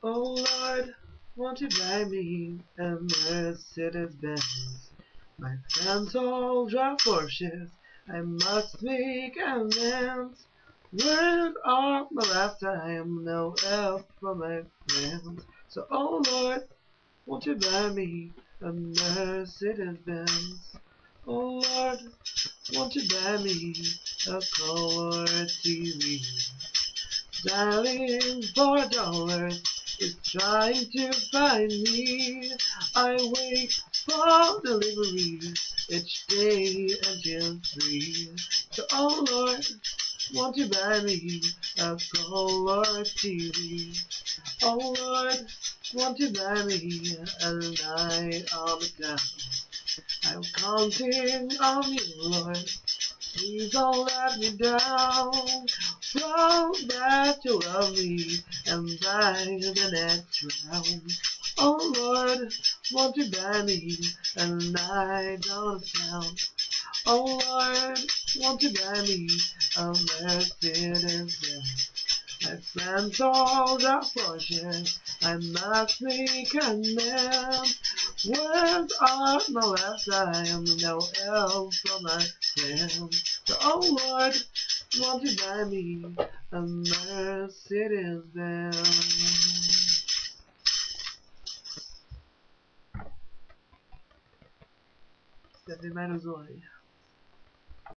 Oh Lord, won't you buy me a Mercedes-Benz? My friends all drive Porsches, I must make amends. Word of my lifetime, no help from my friends. So oh Lord, won't you buy me a Mercedes-Benz? Oh Lord, won't you buy me a color TV? Dialing for dollars is trying to find me. I wait for delivery each day until 3. So oh Lord, won't you buy me a color TV? Oh Lord, won't you buy me a night on the town? I'm counting on you, Lord. Please don't let me down. Promise that you love me and buy the next round. Oh Lord, won't you buy me a night on the town? Oh Lord, won't you buy me a Mercedes-Benz? My friends all got Porsches, I must make amends. Words are my last time, no help from my friends. So, oh Lord, won't you buy me a Mercedes-Benz? Stephanie Manuzoli.